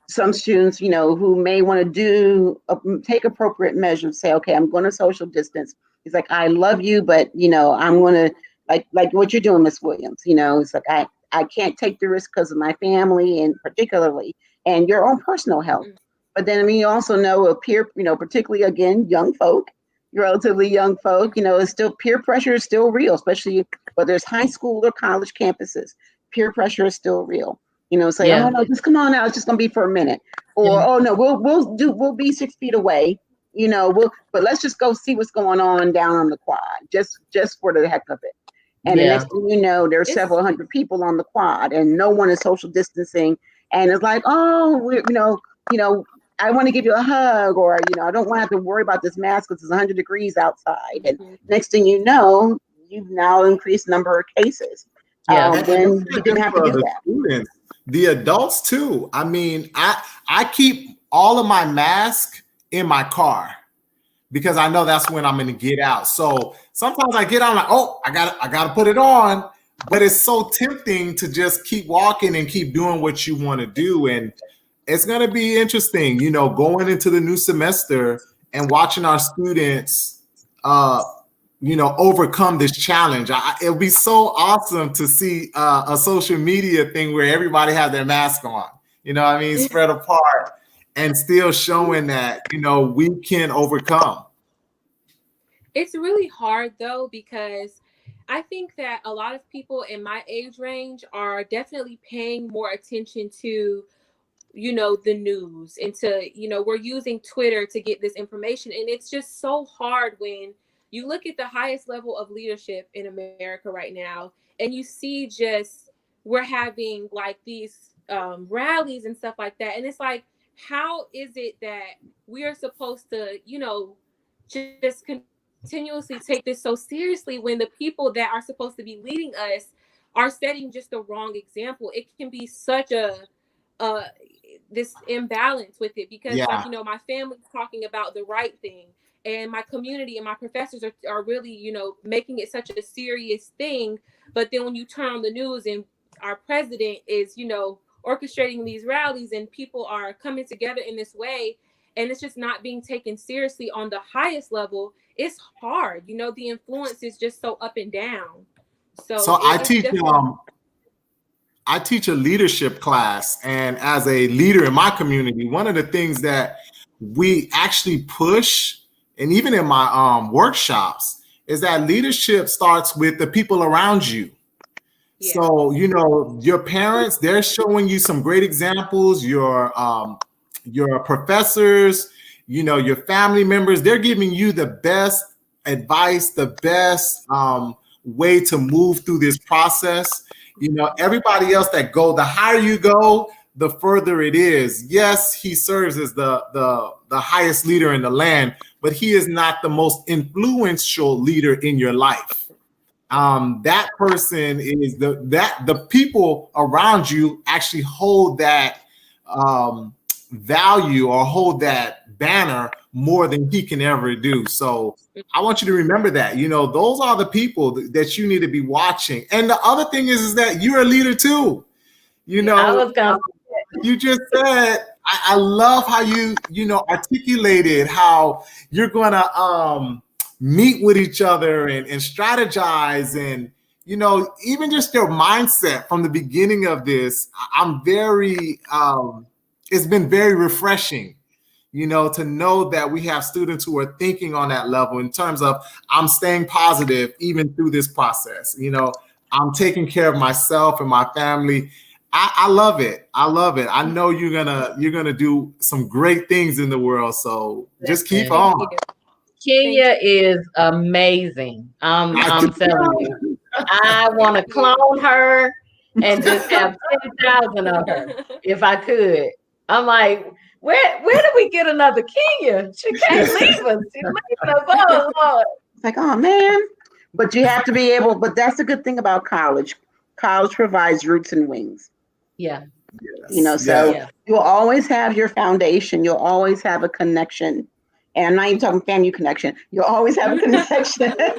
some students, who may want to take appropriate measures, say, okay, I'm going to social distance. It's like, I love you, but I'm going to like what you're doing, Miss Williams. It's like I can't take the risk because of my family, and particularly, and your own personal health. But then you also know a peer, particularly again, young folk, relatively young folk, it's still, peer pressure is still real, especially whether it's high school or college campuses. Peer pressure is still real. Say, oh no, just come on out. It's just gonna be for a minute, or oh no, we'll be 6 feet away. But let's just go see what's going on down on the quad, just for the heck of it. And the next thing you know, there's several hundred people on the quad, and no one is social distancing. And it's like, oh, I want to give you a hug, or I don't want to have to worry about this mask because it's 100 degrees outside. And next thing you know, you've now increased number of cases. When you didn't have to do that. Students, the adults too. I mean, I keep all of my masks in my car, because I know that's when I'm going to get out. So sometimes I get out like, oh, I got to put it on, but it's so tempting to just keep walking and keep doing what you want to do. And it's going to be interesting, you know, going into the new semester and watching our students, you know, overcome this challenge. It'll be so awesome to see a social media thing where everybody has their mask on, you know what I mean, spread apart, and still showing that, you know, we can overcome. It's really hard though, because I think that a lot of people in my age range are definitely paying more attention to, you know, the news, and to, you know, we're using Twitter to get this information. And it's just so hard when you look at the highest level of leadership in America right now, and you see just we're having like these rallies and stuff like that. And it's like, how is it that we are supposed to, you know, just continuously take this so seriously when the people that are supposed to be leading us are setting just the wrong example? It can be such a this imbalance with it, because like, you know, my family's talking about the right thing, and my community and my professors are really, you know, making it such a serious thing. But then when you turn on the news and our president is, you know, orchestrating these rallies and people are coming together in this way, and it's just not being taken seriously on the highest level, it's hard. You know, the influence is just so up and down. So I teach a leadership class, and as a leader in my community, one of the things that we actually push, and even in my workshops, is that leadership starts with the people around you. Yeah. So, you know, your parents, they're showing you some great examples, your professors, you know, your family members, they're giving you the best advice, the best way to move through this process. You know, everybody else that the higher you go, the further it is. Yes, he serves as the highest leader in the land, but he is not the most influential leader in your life. That person is the people around you actually hold that value or hold that banner more than he can ever do. So I want you to remember that, you know, those are the people that you need to be watching. And the other thing is that you're a leader too. You know, you just said, I love how you know, articulated how you're going to meet with each other and strategize. And, you know, even just your mindset from the beginning of this, I'm very, it's been very refreshing, you know, to know that we have students who are thinking on that level in terms of, I'm staying positive even through this process. You know, I'm taking care of myself and my family. I love it. I love it. I know you're gonna do some great things in the world. So just keep on. Kenya is amazing. I'm telling you. I want to clone her and just have 10,000 of her if I could. I'm like, where do we get another Kenya? She can't leave us. She's leaving us. Oh, Lord. It's like, oh man. But you have to be able, but that's the good thing about college. College provides roots and wings. Yeah. Yes. You know, so you'll always have your foundation. You'll always have a connection. And I'm not even talking family connection. You'll always have a connection to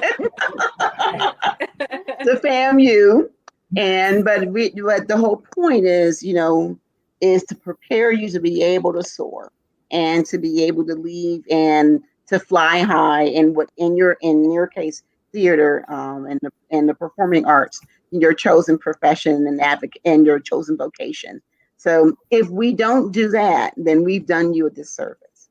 FAMU. But the whole point is, you know, is to prepare you to be able to soar and to be able to leave and to fly high in your case, theater and the performing arts, your chosen profession and advocate and your chosen vocation. So if we don't do that, then we've done you a disservice.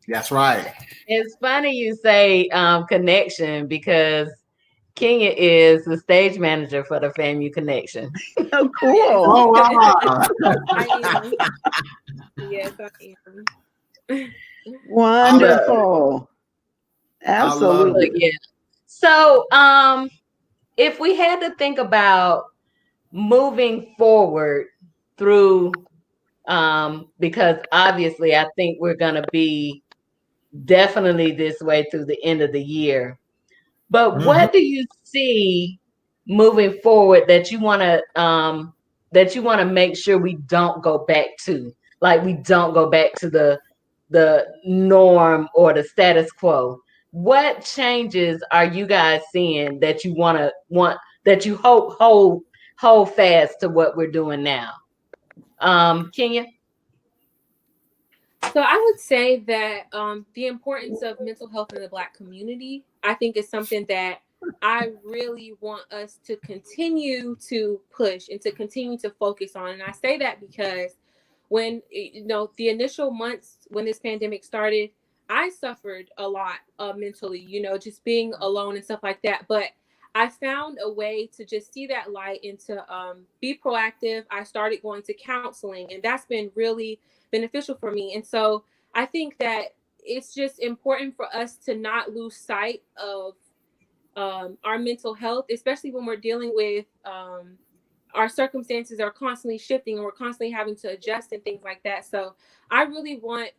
That's right. It's funny you say connection, because Kenya is the stage manager for the FAMU Connection. Oh, cool. Oh, wow. I am. Yes, I am. Wonderful. Absolutely. Yeah. So if we had to think about moving forward through, because obviously I think we're going to be definitely this way through the end of the year, but what do you see moving forward that you want to make sure we don't go back to? Like, we don't go back to the the norm or the status quo. What changes are you guys seeing that you that you hope hold fast to what we're doing now? Kenya? So I would say that the importance of mental health in the Black community, I think, is something that I really want us to continue to push and to continue to focus on. And I say that because when, the initial months when this pandemic started, I suffered a lot mentally, just being alone and stuff like that. But I found a way to just see that light and to be proactive. I started going to counseling, and that's been really beneficial for me. And so I think that it's just important for us to not lose sight of our mental health, especially when we're dealing with our circumstances are constantly shifting and we're constantly having to adjust and things like that. So I really want,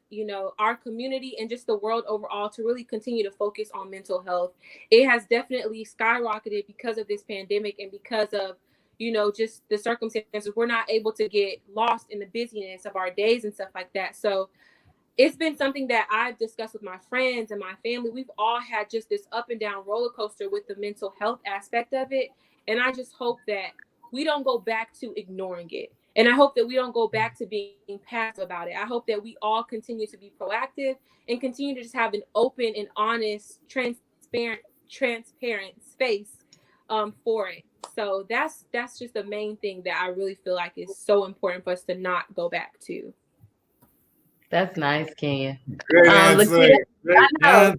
our community and just the world overall to really continue to focus on mental health. It has definitely skyrocketed because of this pandemic and because of, just the circumstances. We're not able to get lost in the busyness of our days and stuff like that. So it's been something that I've discussed with my friends and my family. We've all had just this up and down roller coaster with the mental health aspect of it. And I just hope that we don't go back to ignoring it. And I hope that we don't go back to being passive about it. I hope that we all continue to be proactive and continue to just have an open and honest, transparent space for it. So that's just the main thing that I really feel like is so important for us to not go back to. That's nice, Kenya. Great answer. Great answer.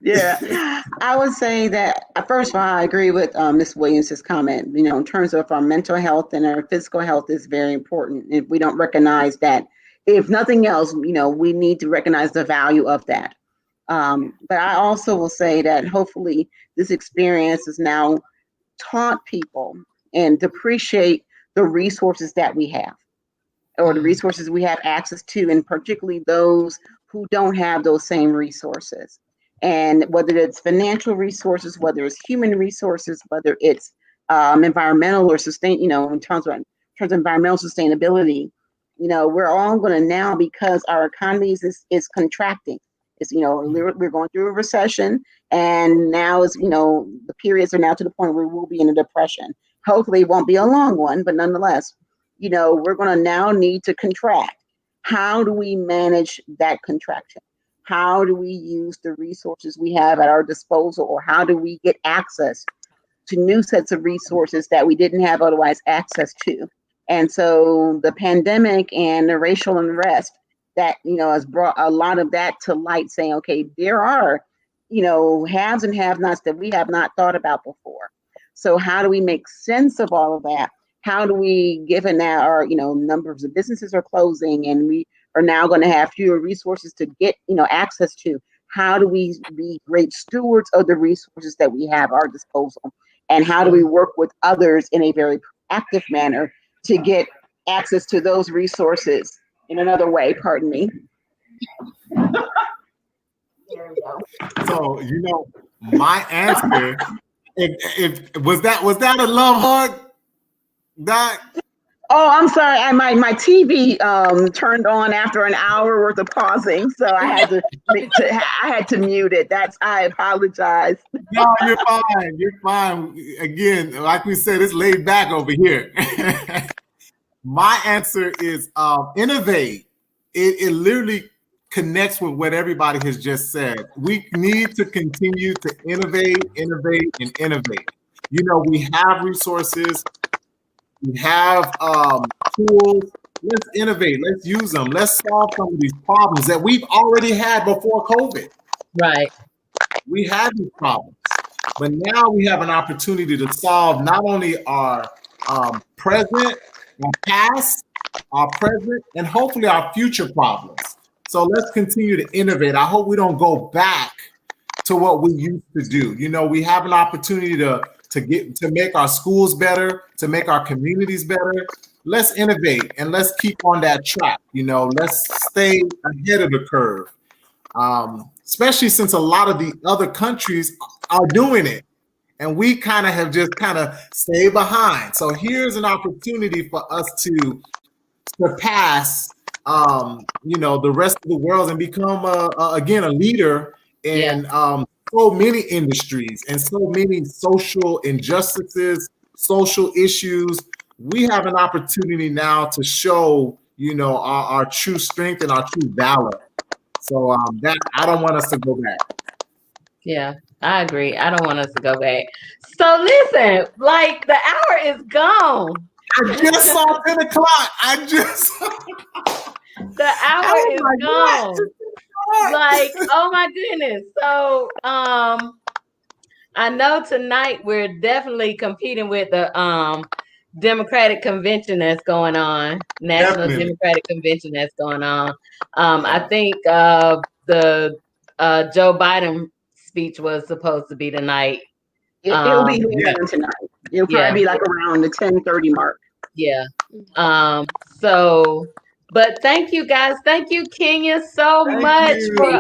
Yeah, I would say that first of all, I agree with Ms. Williams' comment. In terms of our mental health and our physical health is very important. If we don't recognize that, if nothing else, we need to recognize the value of that. But I also will say that hopefully this experience has now taught people and to appreciate the resources that we have, or the resources we have access to, and particularly those who don't have those same resources. And whether it's financial resources, whether it's human resources, whether it's environmental or in terms of environmental sustainability, we're all going to now, because our economy is contracting. It's, we're going through a recession, and now the periods are now to the point where we'll be in a depression. Hopefully it won't be a long one, but nonetheless, we're going to now need to contract. How do we manage that contraction? How do we use the resources we have at our disposal, or how do we get access to new sets of resources that we didn't have otherwise access to? And so the pandemic and the racial unrest that, has brought a lot of that to light, saying, okay, there are, haves and have-nots that we have not thought about before. So how do we make sense of all of that? How do we, given that our, numbers of businesses are closing and we are now going to have fewer resources to get, access to, how do we be great stewards of the resources that we have at our disposal? And how do we work with others in a very proactive manner to get access to those resources in another way? Pardon me. There we go. So, my answer, if was that a love hug, Doc? Oh, I'm sorry. My TV turned on after an hour worth of pausing, so I had to mute it. I apologize. No, you're fine. You're fine. Again, like we said, it's laid back over here. My answer is innovate. It literally connects with what everybody has just said. We need to continue to innovate. We have resources. We have tools. Let's innovate. Let's use them. Let's solve some of these problems that we've already had before COVID. Right. We had these problems, but now we have an opportunity to solve not only our present, our past, our present, and hopefully our future problems. So let's continue to innovate. I hope we don't go back to what we used to do. We have an opportunity to make our schools better, to make our communities better. Let's innovate and let's keep on that track. Let's stay ahead of the curve, especially since a lot of the other countries are doing it, and we have just stayed behind. So here's an opportunity for us to surpass the rest of the world and become again a leader in so many industries and so many social injustices, social issues. We have an opportunity now to show our true strength and our true valor. So that I don't want us to go back. Yeah, I agree. I don't want us to go back. So listen, like the hour is gone. I just saw 10 o'clock. The hour is gone. Like, oh my goodness. So I know tonight we're definitely competing with the Democratic convention that's going on, National Democratic Convention that's going on. I think the Joe Biden speech was supposed to be tonight. It'll be later tonight. It'll probably be like around the 10:30 mark. Yeah. So, but thank you guys. Thank you, Kenya, so much for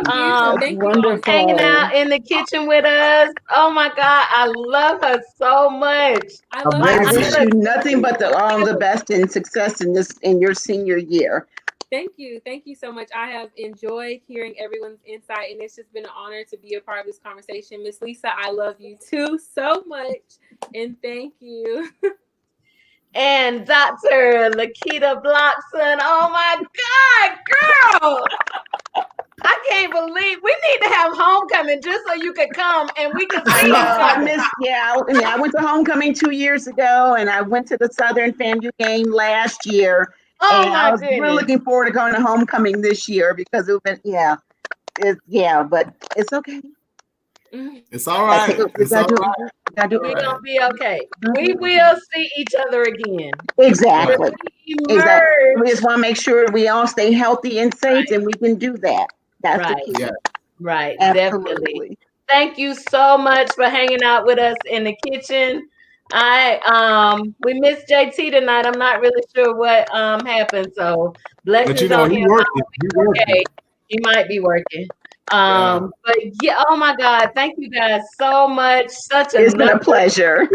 hanging out in the kitchen with us. Oh my God, I love her so much. I wish you nothing but all the best and success in your senior year. Thank you so much. I have enjoyed hearing everyone's insight, and it's just been an honor to be a part of this conversation. Miss Lisa, I love you too so much, and thank you. And Dr. Lakita Blockson. Oh my God, girl. I can't believe we need to have homecoming just so you could come and we can see you. I went to homecoming 2 years ago, and I went to the Southern FAMU game last year. Oh and I was really looking forward to going to homecoming this year because it's been but it's okay. It's all right. We're gonna be okay. We will see each other again. Exactly. We just want to make sure we all stay healthy and safe, and we can do that. That's the key. Yeah. Right. Absolutely. Definitely. Thank you so much for hanging out with us in the kitchen. We missed JT tonight. I'm not really sure what happened. So blessings on him. Okay. He might be working. But yeah, oh my God, thank you guys so much. It's been a pleasure.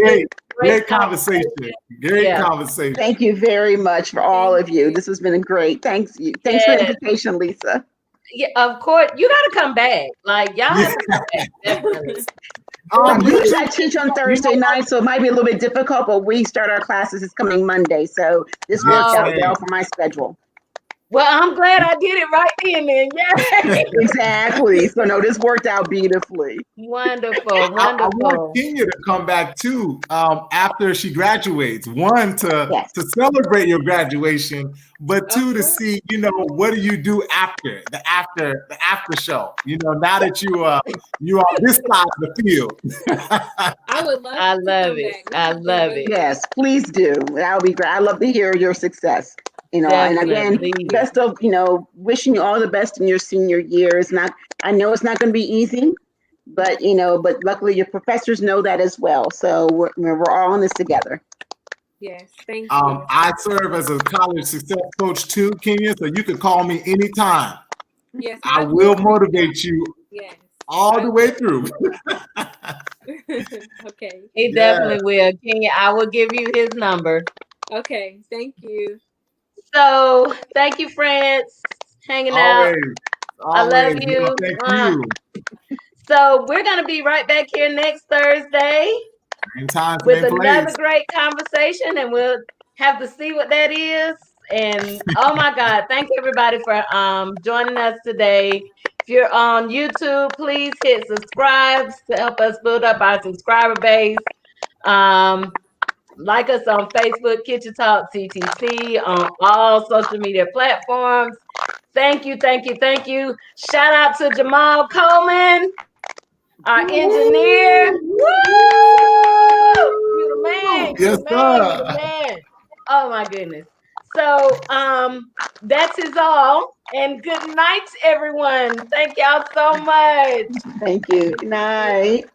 Great conversation. Great conversation. Thank you very much for all of you. This has been great. Thanks for the invitation, Lisa. Yeah, of course. You gotta come back. Like y'all have to come back. Definitely. I teach on Thursday night, so it might be a little bit difficult, but we start our classes this coming Monday. So this works out well for my schedule. Well, I'm glad I did it right then. Yeah. Exactly. So no, this worked out beautifully. Wonderful. I want Kenya to come back too after she graduates. One, to celebrate your graduation, but two, to see, what do you do after the after show? Now that you are this side of the field. I would love. I love it. I love it. Yes, please do. That would be great. I'd love to hear your success. Definitely. And again, best of, wishing you all the best in your senior year. I know it's not going to be easy, but luckily your professors know that as well. So we're all in this together. Yes, thank you. I serve as a college success coach too, Kenya, so you can call me anytime. Yes, I will motivate you. Yes. All the way through. Okay. He definitely will. Kenya, I will give you his number. Okay, thank you. So thank you, friends, hanging out. I love you. Thank you. So we're gonna be right back here next Thursday with another great conversation, and we'll have to see what that is. And oh my God, thank everybody for joining us today. If you're on YouTube, please hit subscribe to help us build up our subscriber base. Like us on Facebook, Kitchen Talk CTC, on all social media platforms. Thank you. Shout out to Jamal Coleman, our engineer. Woo! You the man. Yes, you the man. Oh my goodness. So that's is all. And good night, everyone. Thank y'all so much. Thank you. Good night.